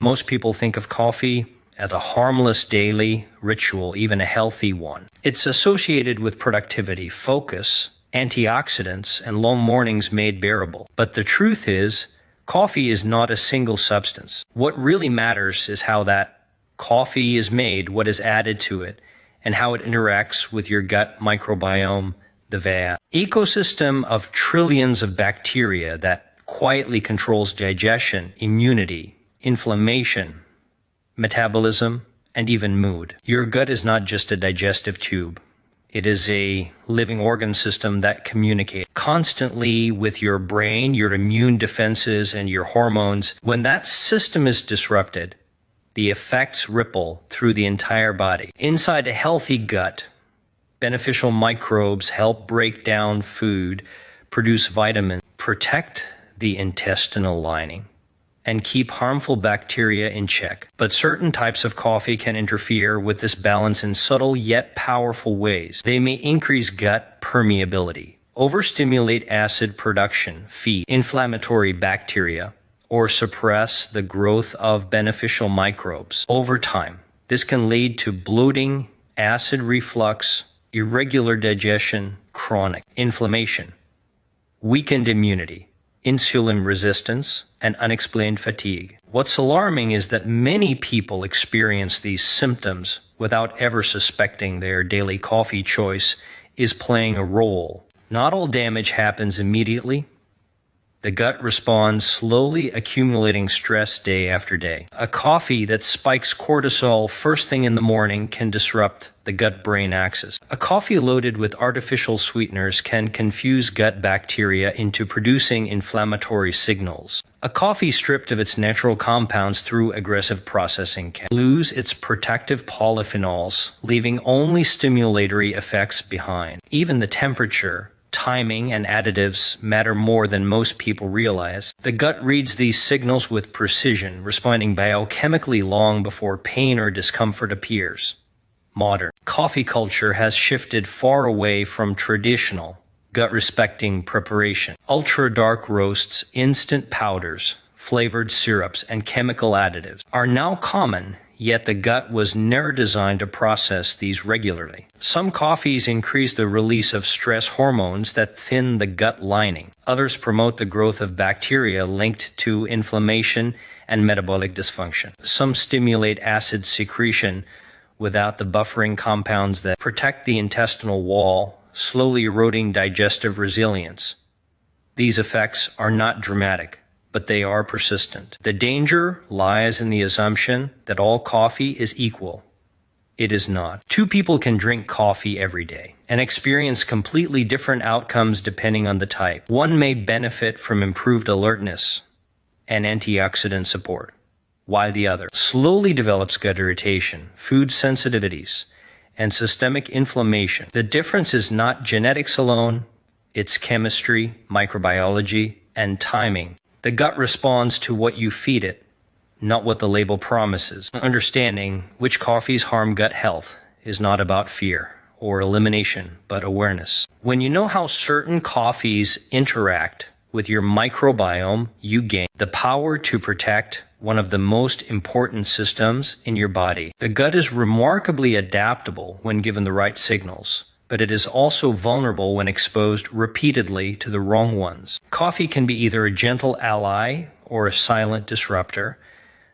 Most people think of coffee as a harmless daily ritual, even a healthy one. It's associated with productivity, focus, antioxidants, and long mornings made bearable. But the truth is, coffee is not a single substance. What really matters is how that coffee is made, what is added to it, and how it interacts with your gut microbiome, the vast ecosystem of trillions of bacteria that quietly controls digestion, immunity, inflammation, metabolism, and even mood. Your gut is not just a digestive tube. It is a living organ system that communicates constantly with your brain, your immune defenses, and your hormones. When that system is disrupted, the effects ripple through the entire body. Inside a healthy gut, beneficial microbes help break down food, produce vitamins, protect the intestinal lining, and keep harmful bacteria in check. But certain types of coffee can interfere with this balance in subtle yet powerful ways. They may increase gut permeability, overstimulate acid production, feed inflammatory bacteria, or suppress the growth of beneficial microbes. Over time, this can lead to bloating, acid reflux, irregular digestion, chronic inflammation, weakened immunity, insulin resistance, and unexplained fatigue. What's alarming is that many people experience these symptoms without ever suspecting their daily coffee choice is playing a role. Not all damage happens immediately. The gut responds, slowly accumulating stress day after day. A coffee that spikes cortisol first thing in the morning can disrupt the gut-brain axis. A coffee loaded with artificial sweeteners can confuse gut bacteria into producing inflammatory signals. A coffee stripped of its natural compounds through aggressive processing can lose its protective polyphenols, leaving only stimulatory effects behind. Even the temperature, timing, and additives matter more than most people realize. The gut reads these signals with precision, responding biochemically long before pain or discomfort appears. Modern coffee culture has shifted far away from traditional, gut-respecting preparation. Ultra-dark roasts, instant powders, flavored syrups, and chemical additives are now common, yet the gut was never designed to process these regularly. Some coffees increase the release of stress hormones that thin the gut lining. Others promote the growth of bacteria linked to inflammation and metabolic dysfunction. Some stimulate acid secretion without the buffering compounds that protect the intestinal wall, slowly eroding digestive resilience. These effects are not dramatic, but they are persistent. The danger lies in the assumption that all coffee is equal. It is not. Two people can drink coffee every day and experience completely different outcomes depending on the type. One may benefit from improved alertness and antioxidant support, while the other slowly develops gut irritation, food sensitivities, and systemic inflammation. The difference is not genetics alone, it's chemistry, microbiology, and timing. The gut responds to what you feed it, not what the label promises. Understanding which coffees harm gut health is not about fear or elimination, but awareness. When you know how certain coffees interact with your microbiome, you gain the power to protect one of the most important systems in your body. The gut is remarkably adaptable when given the right signals, but it is also vulnerable when exposed repeatedly to the wrong ones. Coffee can be either a gentle ally or a silent disruptor.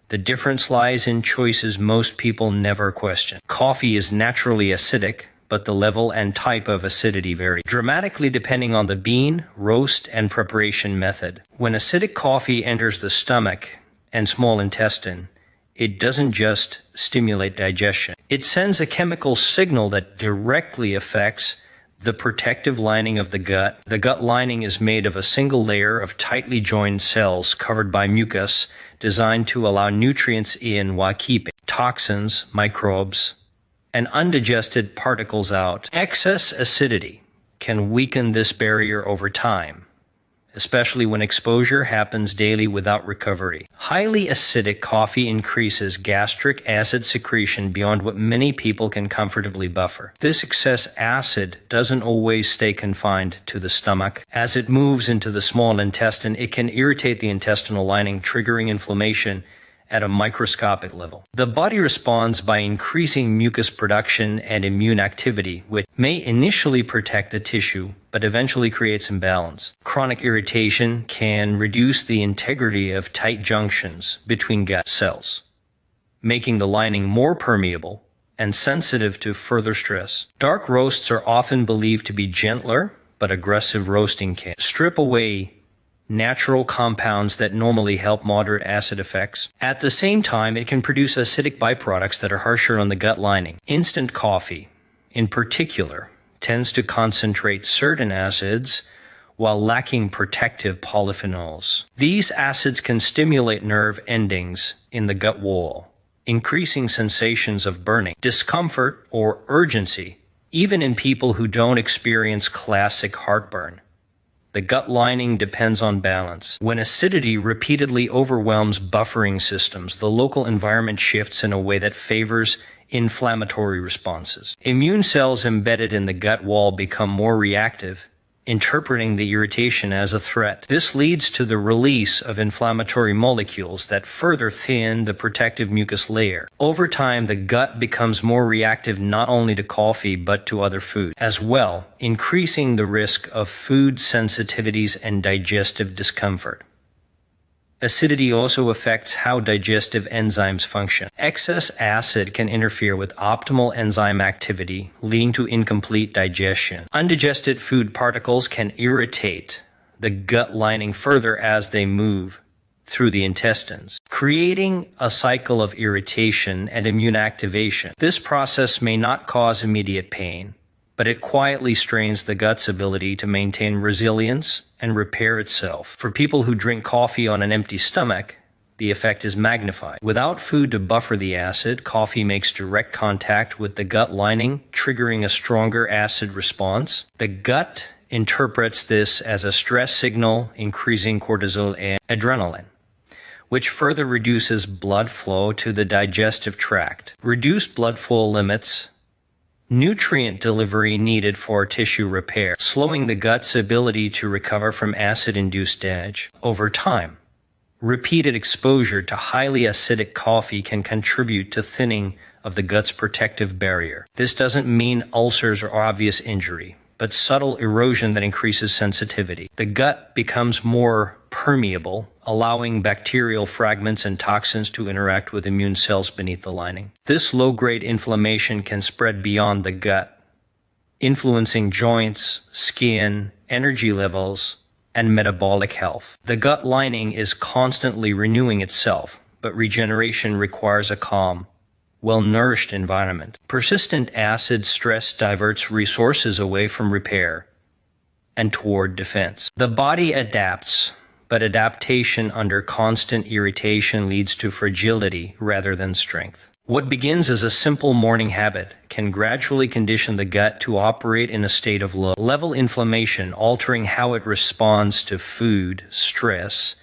The difference lies in choices most people never question. Coffee is naturally acidic, but the level and type of acidity vary dramatically depending on the bean, roast, and preparation method. When acidic coffee enters the stomach and small intestine, it doesn't just stimulate digestion. It sends a chemical signal that directly affects the protective lining of the gut. The gut lining is made of a single layer of tightly joined cells covered by mucus designed to allow nutrients in while keeping toxins, microbes, and undigested particles out. Excess acidity can weaken this barrier over time, especially when exposure happens daily without recovery. Highly acidic coffee increases gastric acid secretion beyond what many people can comfortably buffer. This excess acid doesn't always stay confined to the stomach. As it moves into the small intestine, it can irritate the intestinal lining, triggering inflammation at a microscopic level. The body responds by increasing mucus production and immune activity, which may initially protect the tissue, but eventually creates imbalance. Chronic irritation can reduce the integrity of tight junctions between gut cells, making the lining more permeable and sensitive to further stress. Dark roasts are often believed to be gentler, but aggressive roasting can strip away natural compounds that normally help moderate acid effects. At the same time, it can produce acidic byproducts that are harsher on the gut lining. Instant coffee, in particular, tends to concentrate certain acids while lacking protective polyphenols. These acids can stimulate nerve endings in the gut wall, increasing sensations of burning, discomfort, or urgency, even in people who don't experience classic heartburn. The gut lining depends on balance. When acidity repeatedly overwhelms buffering systems, the local environment shifts in a way that favors inflammatory responses. Immune cells embedded in the gut wall become more reactive, interpreting the irritation as a threat. This leads to the release of inflammatory molecules that further thin the protective mucus layer. Over time, the gut becomes more reactive not only to coffee but to other foods as well, increasing the risk of food sensitivities and digestive discomfort. Acidity also affects how digestive enzymes function. Excess acid can interfere with optimal enzyme activity, leading to incomplete digestion. Undigested food particles can irritate the gut lining further as they move through the intestines, creating a cycle of irritation and immune activation. This process may not cause immediate pain, but it quietly strains the gut's ability to maintain resilience and repair itself. For people who drink coffee on an empty stomach, the effect is magnified. Without food to buffer the acid, coffee makes direct contact with the gut lining, triggering a stronger acid response. The gut interprets this as a stress signal, increasing cortisol and adrenaline, which further reduces blood flow to the digestive tract. Reduced blood flow limits nutrient delivery needed for tissue repair, slowing the gut's ability to recover from acid-induced damage. Over time, repeated exposure to highly acidic coffee can contribute to thinning of the gut's protective barrier. This doesn't mean ulcers or obvious injury, but subtle erosion that increases sensitivity. The gut becomes more permeable, allowing bacterial fragments and toxins to interact with immune cells beneath the lining. This low-grade inflammation can spread beyond the gut, influencing joints, skin, energy levels, and metabolic health. The gut lining is constantly renewing itself, but regeneration requires a calm, well-nourished environment. Persistent acid stress diverts resources away from repair and toward defense. The body adapts, but adaptation under constant irritation leads to fragility rather than strength. What begins as a simple morning habit can gradually condition the gut to operate in a state of low-level inflammation, altering how it responds to food, stress,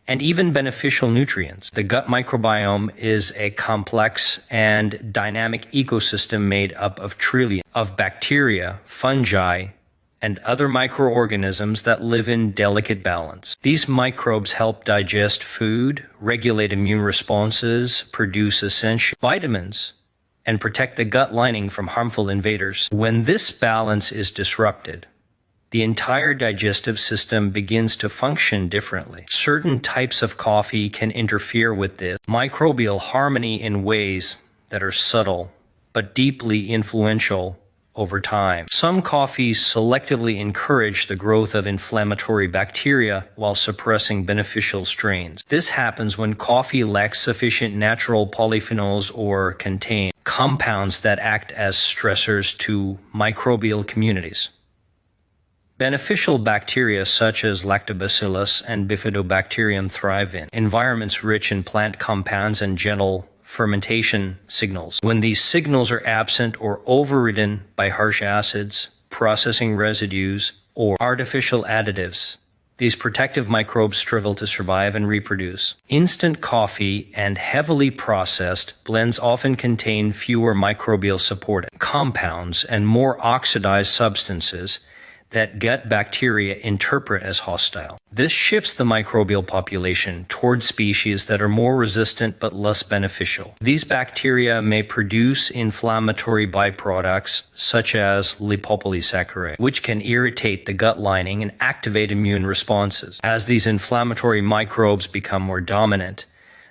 and even beneficial nutrients. The gut microbiome is a complex and dynamic ecosystem made up of trillions of bacteria, fungi, and other microorganisms that live in delicate balance. These microbes help digest food, regulate immune responses, produce essential vitamins, and protect the gut lining from harmful invaders. When this balance is disrupted, the entire digestive system begins to function differently. Certain types of coffee can interfere with this microbial harmony in ways that are subtle but deeply influential over time. Some coffees selectively encourage the growth of inflammatory bacteria while suppressing beneficial strains. This happens when coffee lacks sufficient natural polyphenols or contains compounds that act as stressors to microbial communities. Beneficial bacteria such as lactobacillus and bifidobacterium thrive in environments rich in plant compounds and gentle fermentation signals. When these signals are absent or overridden by harsh acids, processing residues, or artificial additives, these protective microbes struggle to survive and reproduce. Instant coffee and heavily processed blends often contain fewer microbial supportive compounds and more oxidized substances that gut bacteria interpret as hostile. This shifts the microbial population toward species that are more resistant but less beneficial. These bacteria may produce inflammatory byproducts such as lipopolysaccharide, which can irritate the gut lining and activate immune responses. As these inflammatory microbes become more dominant,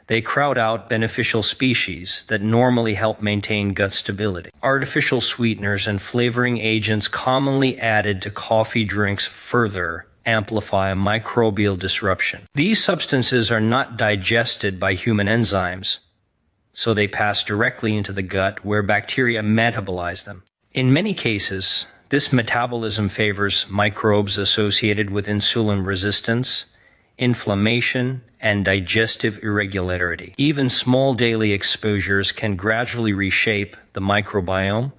they crowd out beneficial species that normally help maintain gut stability. Artificial sweeteners and flavoring agents commonly added to coffee drinks further amplify microbial disruption. These substances are not digested by human enzymes, so they pass directly into the gut where bacteria metabolize them. In many cases, this metabolism favors microbes associated with insulin resistance, inflammation, and digestive irregularity. Even small daily exposures can gradually reshape the microbiome,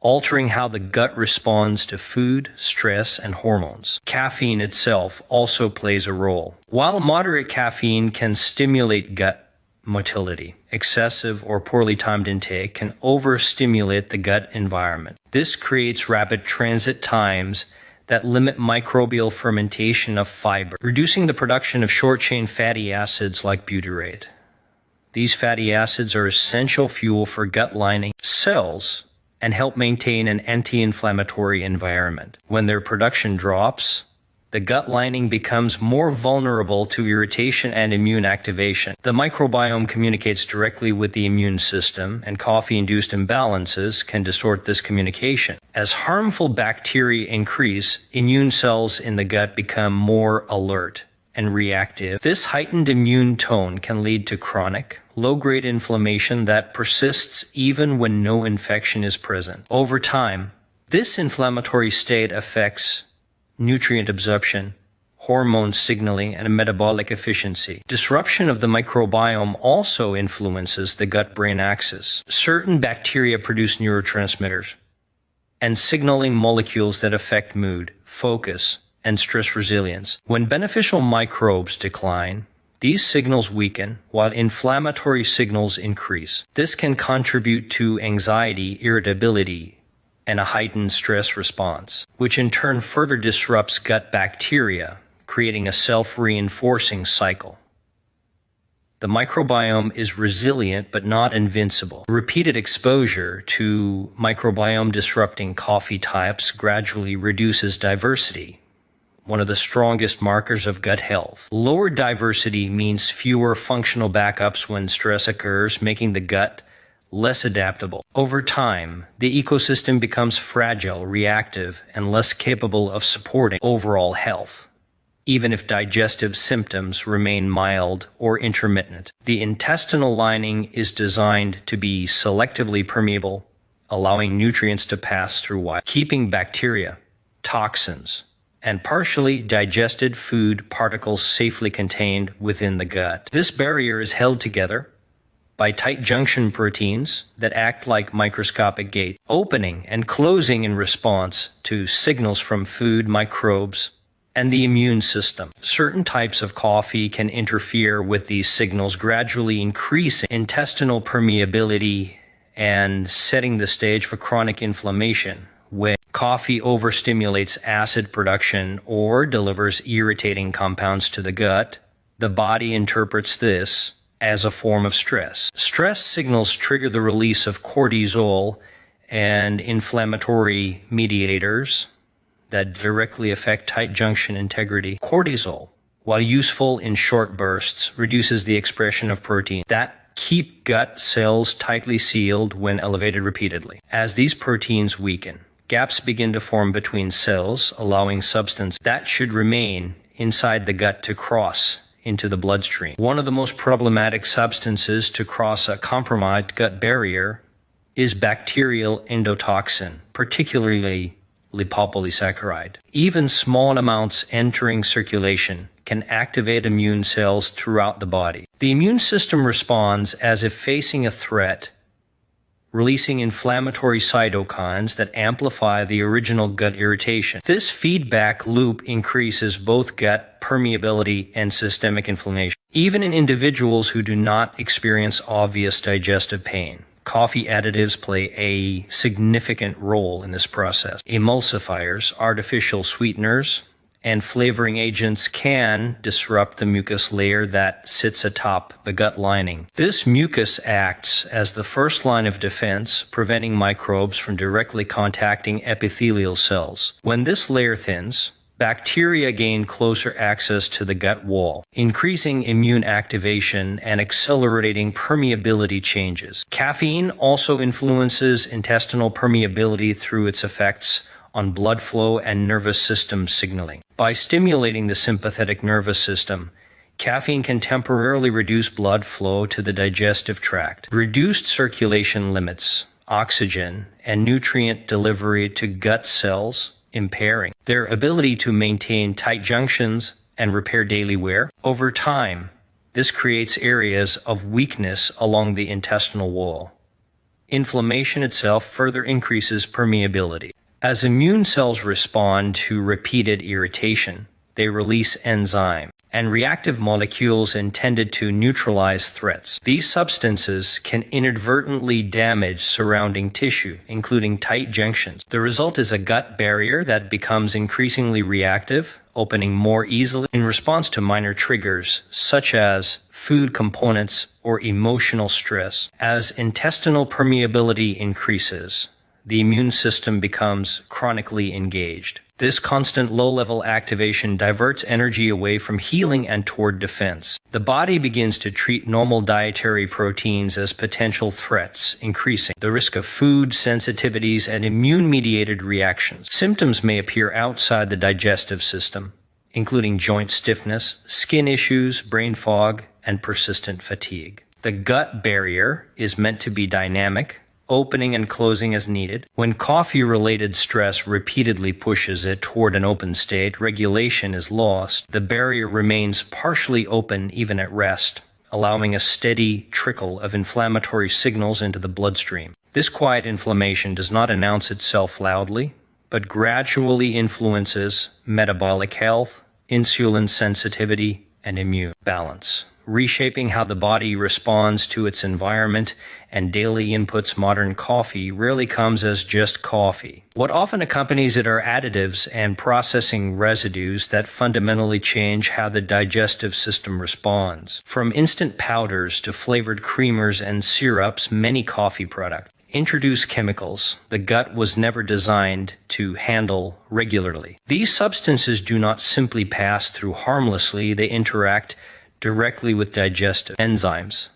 altering how the gut responds to food, stress, and hormones. Caffeine itself also plays a role. While moderate caffeine can stimulate gut motility, excessive or poorly timed intake can overstimulate the gut environment. This creates rapid transit times that limit microbial fermentation of fiber, reducing the production of short-chain fatty acids like butyrate. These fatty acids are essential fuel for gut lining cells and help maintain an anti-inflammatory environment. When their production drops, the gut lining becomes more vulnerable to irritation and immune activation. The microbiome communicates directly with the immune system, and coffee-induced imbalances can distort this communication. As harmful bacteria increase, immune cells in the gut become more alert and reactive. This heightened immune tone can lead to chronic, low-grade inflammation that persists even when no infection is present. Over time, this inflammatory state affects nutrient absorption, hormone signaling, and metabolic efficiency. Disruption of the microbiome also influences the gut-brain axis. Certain bacteria produce neurotransmitters and signaling molecules that affect mood, focus, and stress resilience. When beneficial microbes decline, these signals weaken while inflammatory signals increase. This can contribute to anxiety, irritability, and a heightened stress response, which in turn further disrupts gut bacteria, creating a self-reinforcing cycle. The microbiome is resilient but not invincible. Repeated exposure to microbiome-disrupting coffee types gradually reduces diversity, one of the strongest markers of gut health. Lower diversity means fewer functional backups when stress occurs, making the gut less adaptable. Over time, the ecosystem becomes fragile, reactive, and less capable of supporting overall health, even if digestive symptoms remain mild or intermittent. The intestinal lining is designed to be selectively permeable, allowing nutrients to pass through while keeping bacteria, toxins, and partially digested food particles safely contained within the gut. This barrier is held together by tight junction proteins that act like microscopic gates, opening and closing in response to signals from food, microbes, and the immune system. Certain types of coffee can interfere with these signals, gradually increasing intestinal permeability and setting the stage for chronic inflammation. When coffee overstimulates acid production or delivers irritating compounds to the gut, the body interprets this as a form of stress. Stress signals trigger the release of cortisol and inflammatory mediators that directly affect tight junction integrity. Cortisol, while useful in short bursts, reduces the expression of proteins that keep gut cells tightly sealed when elevated repeatedly. As these proteins weaken, gaps begin to form between cells, allowing substance that should remain inside the gut to cross into the bloodstream. One of the most problematic substances to cross a compromised gut barrier is bacterial endotoxin, particularly lipopolysaccharide. Even small amounts entering circulation can activate immune cells throughout the body. The immune system responds as if facing a threat, releasing inflammatory cytokines that amplify the original gut irritation. This feedback loop increases both gut permeability and systemic inflammation. Even in individuals who do not experience obvious digestive pain, Coffee additives play a significant role in this process. Emulsifiers, artificial sweeteners, and flavoring agents can disrupt the mucus layer that sits atop the gut lining. This mucus acts as the first line of defense, preventing microbes from directly contacting epithelial cells. When this layer thins, bacteria gain closer access to the gut wall, increasing immune activation and accelerating permeability changes. Caffeine also influences intestinal permeability through its effects on blood flow and nervous system signaling. By stimulating the sympathetic nervous system, caffeine can temporarily reduce blood flow to the digestive tract. Reduced circulation limits oxygen and nutrient delivery to gut cells, impairing their ability to maintain tight junctions and repair daily wear. Over time, this creates areas of weakness along the intestinal wall. Inflammation itself further increases permeability. As immune cells respond to repeated irritation, they release enzymes and reactive molecules intended to neutralize threats. These substances can inadvertently damage surrounding tissue, including tight junctions. The result is a gut barrier that becomes increasingly reactive, opening more easily in response to minor triggers, such as food components or emotional stress. As intestinal permeability increases, the immune system becomes chronically engaged. This constant low-level activation diverts energy away from healing and toward defense. The body begins to treat normal dietary proteins as potential threats, increasing the risk of food sensitivities and immune-mediated reactions. Symptoms may appear outside the digestive system, including joint stiffness, skin issues, brain fog, and persistent fatigue. The gut barrier is meant to be dynamic, opening and closing as needed. When coffee-related stress repeatedly pushes it toward an open state, regulation is lost. The barrier remains partially open even at rest, allowing a steady trickle of inflammatory signals into the bloodstream. This quiet inflammation does not announce itself loudly, but gradually influences metabolic health, insulin sensitivity, and immune balance, reshaping how the body responds to its environment and daily inputs. Modern coffee rarely comes as just coffee. What often accompanies it are additives and processing residues that fundamentally change how the digestive system responds. From instant powders to flavored creamers and syrups, many coffee products introduce chemicals the gut was never designed to handle regularly. These substances do not simply pass through harmlessly, they interact directly with digestive enzymes,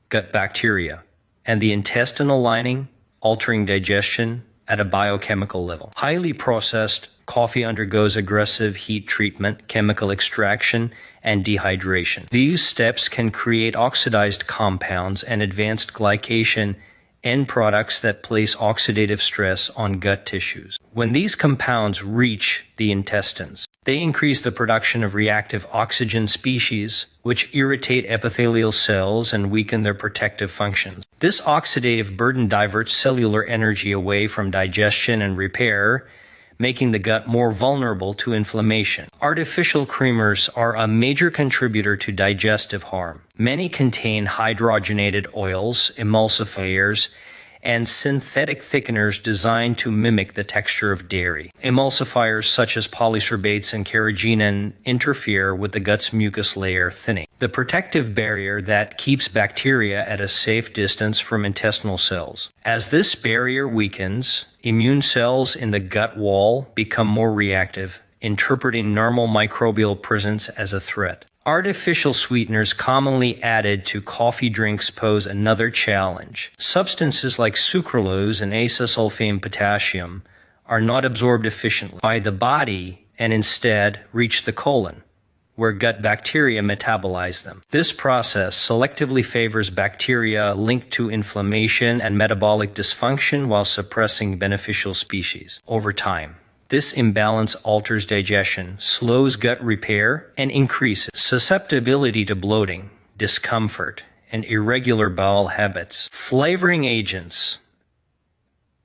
gut bacteria, and the intestinal lining, altering digestion at a biochemical level. Highly processed coffee undergoes aggressive heat treatment, chemical extraction, and dehydration. These steps can create oxidized compounds and advanced glycation end products that place oxidative stress on gut tissues. When these compounds reach the intestines, they increase the production of reactive oxygen species, which irritate epithelial cells and weaken their protective functions. This oxidative burden diverts cellular energy away from digestion and repair, making the gut more vulnerable to inflammation. Artificial creamers are a major contributor to digestive harm. Many contain hydrogenated oils, emulsifiers, and synthetic thickeners designed to mimic the texture of dairy. Emulsifiers such as polysorbates and carrageenan interfere with the gut's mucus layer thinning, the protective barrier that keeps bacteria at a safe distance from intestinal cells. As this barrier weakens, immune cells in the gut wall become more reactive, interpreting normal microbial presence as a threat. Artificial sweeteners commonly added to coffee drinks pose another challenge. Substances like sucralose and acesulfame potassium are not absorbed efficiently by the body and instead reach the colon, where gut bacteria metabolize them. This process selectively favors bacteria linked to inflammation and metabolic dysfunction while suppressing beneficial species. Over time, this imbalance alters digestion, slows gut repair, and increases susceptibility to bloating, discomfort, and irregular bowel habits. Flavoring agents,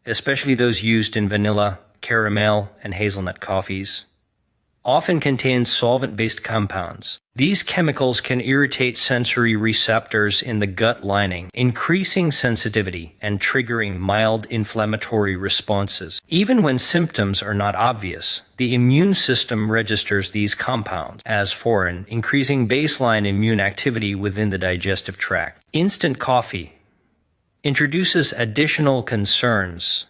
especially those used in vanilla, caramel, and hazelnut coffees, often contains solvent-based compounds. These chemicals can irritate sensory receptors in the gut lining, increasing sensitivity and triggering mild inflammatory responses. Even when symptoms are not obvious, the immune system registers these compounds as foreign, increasing baseline immune activity within the digestive tract. Instant coffee introduces additional concerns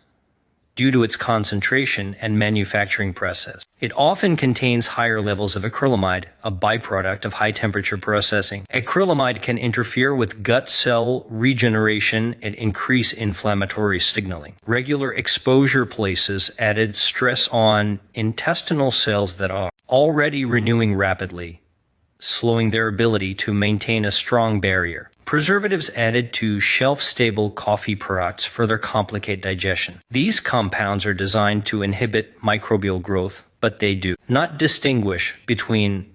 due to its concentration and manufacturing process. It often contains higher levels of acrylamide, a byproduct of high-temperature processing. Acrylamide can interfere with gut cell regeneration and increase inflammatory signaling. Regular exposure places added stress on intestinal cells that are already renewing rapidly, slowing their ability to maintain a strong barrier. Preservatives added to shelf-stable coffee products further complicate digestion. These compounds are designed to inhibit microbial growth, but they do not distinguish between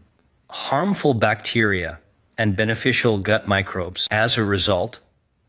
harmful bacteria and beneficial gut microbes. As a result,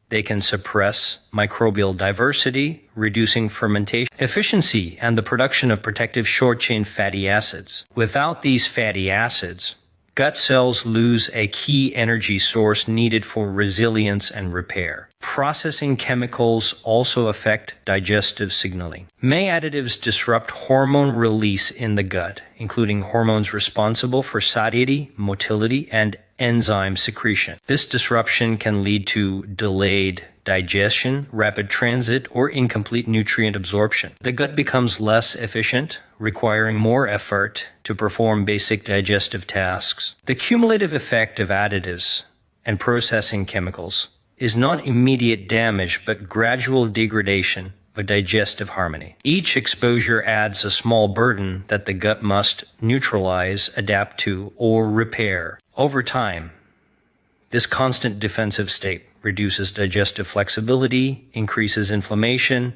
they can suppress microbial diversity, reducing fermentation efficiency and the production of protective short-chain fatty acids. Without these fatty acids, gut cells lose a key energy source needed for resilience and repair. Processing chemicals also affect digestive signaling. Many additives disrupt hormone release in the gut, including hormones responsible for satiety, motility, and enzyme secretion. This disruption can lead to delayed digestion, rapid transit, or incomplete nutrient absorption. The gut becomes less efficient, requiring more effort to perform basic digestive tasks. The cumulative effect of additives and processing chemicals is not immediate damage but gradual degradation of digestive harmony. Each exposure adds a small burden that the gut must neutralize, adapt to, or repair. Over time, this constant defensive state reduces digestive flexibility, increases inflammation,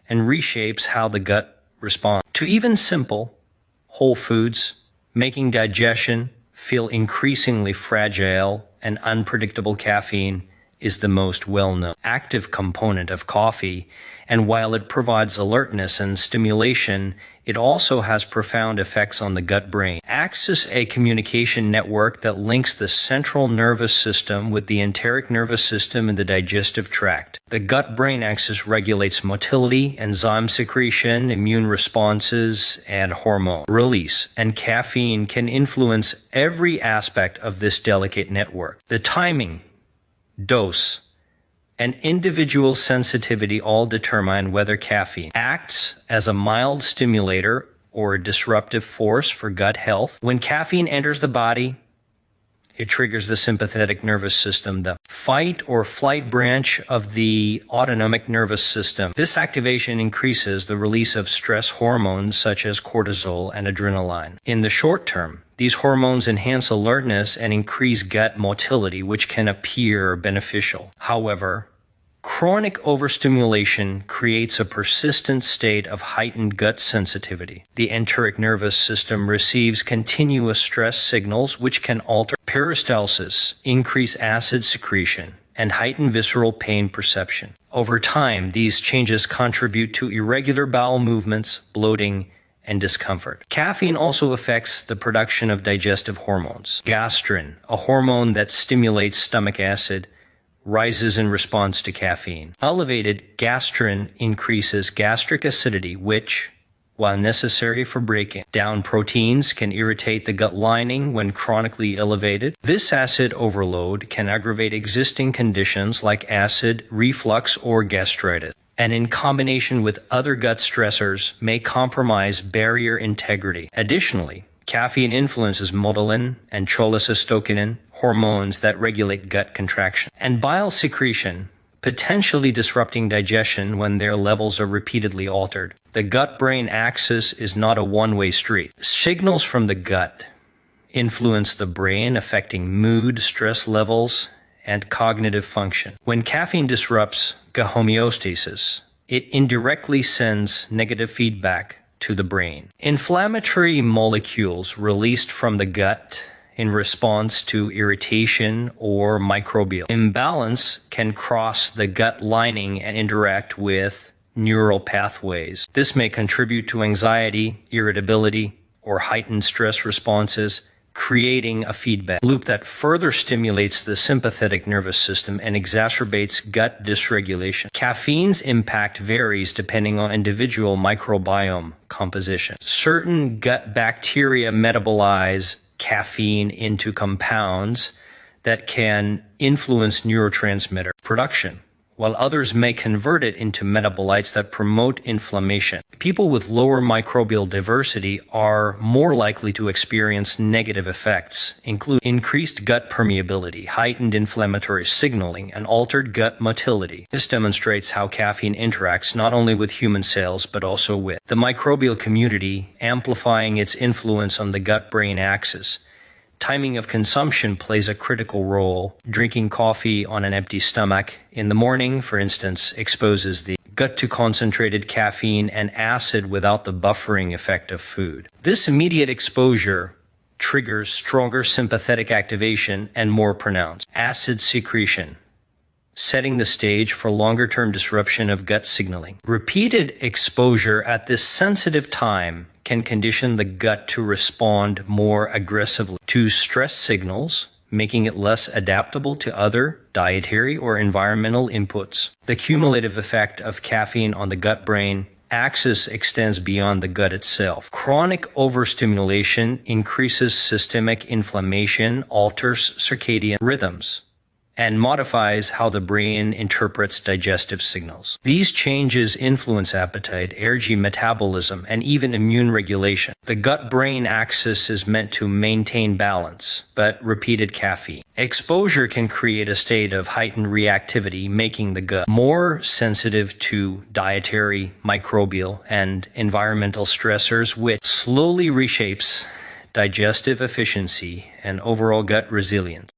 and reshapes how the gut responds to even simple, whole foods, making digestion feel increasingly fragile and unpredictable. Caffeine is the most well-known active component of coffee, and while it provides alertness and stimulation, it also has profound effects on the gut-brain. Acts as a communication network that links the central nervous system with the enteric nervous system and the digestive tract. The gut-brain axis regulates motility, enzyme secretion, immune responses, and hormone release, and caffeine can influence every aspect of this delicate network. The timing, dose, and individual sensitivity all determine whether caffeine acts as a mild stimulator or a disruptive force for gut health. When caffeine enters the body, it triggers the sympathetic nervous system, the fight or flight branch of the autonomic nervous system. This activation increases the release of stress hormones such as cortisol and adrenaline. In the short term, these hormones enhance alertness and increase gut motility, which can appear beneficial. However, chronic overstimulation creates a persistent state of heightened gut sensitivity. The enteric nervous system receives continuous stress signals which can alter peristalsis, increase acid secretion, and heighten visceral pain perception. Over time, these changes contribute to irregular bowel movements, bloating, and discomfort. Caffeine also affects the production of digestive hormones. Gastrin, a hormone that stimulates stomach acid, rises in response to caffeine. Elevated gastrin increases gastric acidity, which, while necessary for breaking down proteins, can irritate the gut lining when chronically elevated. This acid overload can aggravate existing conditions like acid reflux or gastritis, and in combination with other gut stressors may compromise barrier integrity. Additionally, caffeine influences motilin and cholecystokinin, hormones that regulate gut contraction and bile secretion, potentially disrupting digestion when their levels are repeatedly altered. The gut-brain axis is not a one-way street. Signals from the gut influence the brain, affecting mood, stress levels, and cognitive function. When caffeine disrupts gut homeostasis, it indirectly sends negative feedback to the brain. Inflammatory molecules released from the gut in response to irritation or microbial imbalance can cross the gut lining and interact with neural pathways. This may contribute to anxiety, irritability, or heightened stress responses, creating a feedback loop that further stimulates the sympathetic nervous system and exacerbates gut dysregulation. Caffeine's impact varies depending on individual microbiome composition. Certain gut bacteria metabolize caffeine into compounds that can influence neurotransmitter production, while others may convert it into metabolites that promote inflammation. People with lower microbial diversity are more likely to experience negative effects, including increased gut permeability, heightened inflammatory signaling, and altered gut motility. This demonstrates how caffeine interacts not only with human cells, but also with the microbial community, amplifying its influence on the gut-brain axis. Timing of consumption plays a critical role. Drinking coffee on an empty stomach in the morning, for instance, exposes the gut to concentrated caffeine and acid without the buffering effect of food. This immediate exposure triggers stronger sympathetic activation and more pronounced acid secretion, setting the stage for longer-term disruption of gut signaling. Repeated exposure at this sensitive time can condition the gut to respond more aggressively to stress signals, making it less adaptable to other dietary or environmental inputs. The cumulative effect of caffeine on the gut-brain axis extends beyond the gut itself. Chronic overstimulation increases systemic inflammation, alters circadian rhythms, and modifies how the brain interprets digestive signals. These changes influence appetite, energy metabolism, and even immune regulation. The gut-brain axis is meant to maintain balance, but repeated caffeine exposure can create a state of heightened reactivity, making the gut more sensitive to dietary, microbial, and environmental stressors, which slowly reshapes digestive efficiency and overall gut resilience.